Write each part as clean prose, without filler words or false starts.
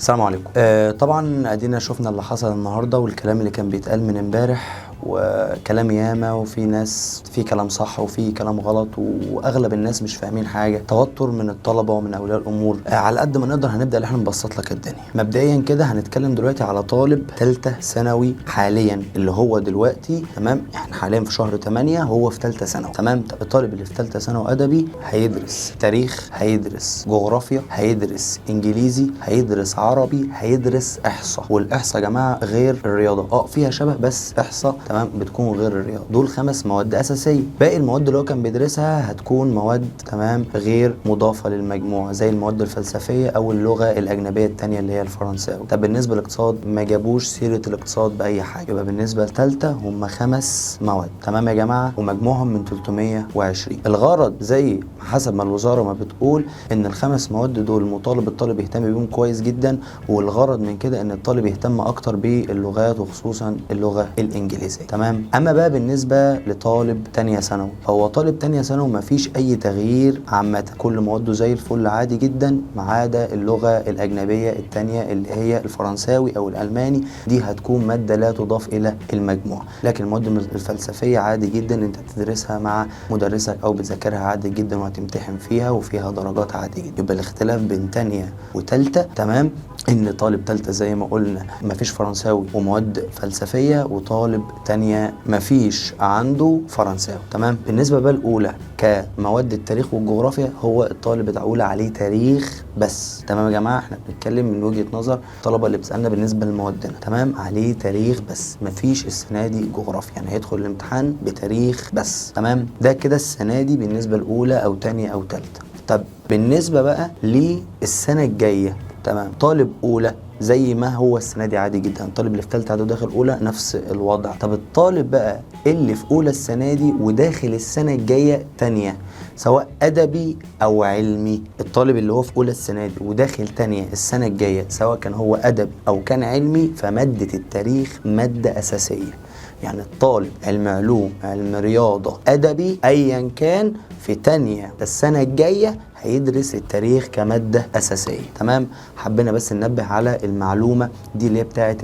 السلام عليكم. طبعا ادينا شفنا اللي حصل النهارده والكلام اللي كان بيتقال من امبارح، وكلام ياما، وفي ناس في كلام صح وفي كلام غلط، واغلب الناس مش فاهمين حاجه. توتر من الطلبه ومن اولياء الامور. على قد ما نقدر هنبدا ان احنا نبسط لك الدنيا. مبدئيا كده هنتكلم دلوقتي على طالب ثالثه ثانوي حاليا، اللي هو دلوقتي تمام. احنا حاليا في شهر 8 هو في ثالثه ثانوي تمام. طب الطالب اللي في ثالثه ثانوي ادبي هيدرس تاريخ، هيدرس جغرافيا، هيدرس انجليزي، هيدرس عربي، هيدرس احصاء. والاحصاء يا جماعه غير الرياضه، فيها شبه بس احصاء تمام بتكون غير الرياضه. دول 5 مواد اساسيه. باقي المواد اللي هو كان بيدرسها هتكون مواد تمام غير مضافه للمجموع، زي المواد الفلسفيه او اللغه الاجنبيه الثانيه اللي هي الفرنساوي. طب بالنسبه للاقتصاد ما جابوش سيره الاقتصاد باي حاجه. يبقى بالنسبه لثالثه هم 5 مواد تمام يا جماعه، ومجموعهم من 320. الغرض زي حسب ما الوزاره ما بتقول ان ال5 مواد دول الطالب يهتم بيهم كويس جدا، والغرض من كده ان الطالب يهتم اكتر باللغات وخصوصا اللغه الانجليزيه تمام. اما بقى بالنسبه لطالب تانية ثانوي، هو طالب تانية ثانوي مفيش اي تغيير عامه، كل مواده زي الفل عادي جدا، ما عدا اللغه الاجنبيه الثانيه اللي هي الفرنساوي او الالماني. دي هتكون ماده لا تضاف الى المجموع. لكن المواد الفلسفيه عادي جدا انت بتدرسها مع مدرسك او بتذاكرها عادي جدا وهتمتحن فيها وفيها درجات عادي جدا. يبقى الاختلاف بين تانية وتالتة تمام ان طالب تالتة زي ما قلنا مفيش فرنساوي ومواد فلسفيه، وطالب تانية مفيش عنده فرنساوي تمام. بالنسبه بقى الاولى كمواد التاريخ والجغرافيا، هو الطالب اتقول عليه تاريخ بس تمام يا جماعه. احنا بنتكلم من وجهه نظر الطلبه اللي بتسالنا بالنسبه لموادنا تمام، عليه تاريخ بس، مفيش السنه دي جغرافيا، يعني هيدخل الامتحان بتاريخ بس تمام. ده كده السنه دي بالنسبه الاولى او تانية او تالتة. طب بالنسبه بقى للسنه الجايه تمام، طالب اولى زي ما هو السنه دي عادي جدا، الطالب اللي في ثالثه عادي داخل اولى نفس الوضع. طب الطالب بقى اللي في اولى السنه دي وداخل السنه الجايه تانية، سواء ادبي او علمي، الطالب اللي هو في اولى السنه دي وداخل تانية السنه الجايه، سواء كان هو ادبي او كان علمي، فماده التاريخ ماده اساسيه. يعني الطالب علم علوم، علم رياضه، ادبي، ايا كان، في تانية السنه الجايه هيدرس التاريخ كماده اساسيه تمام. حبينا بس ننبه على المعلومه دي اللي هي بتاعه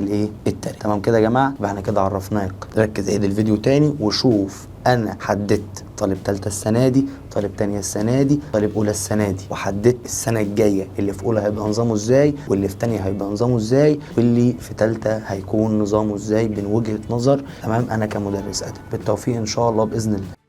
التاريخ تمام كده يا جماعه. يبقى احنا كده عرفناك. ركز عيد الفيديو تاني وشوف انا حددت طالب ثالثه السنه دي، طالب ثانيه السنه دي، طالب اولى السنه دي، وحددت السنه الجايه اللي في اولى هيبقى نظامه ازاي، واللي في ثانيه هيبقى نظامه ازاي، واللي في ثالثه هيكون نظامه ازاي من وجهه نظر تمام انا كمدرس ادب. بالتوفيق ان شاء الله باذن الله.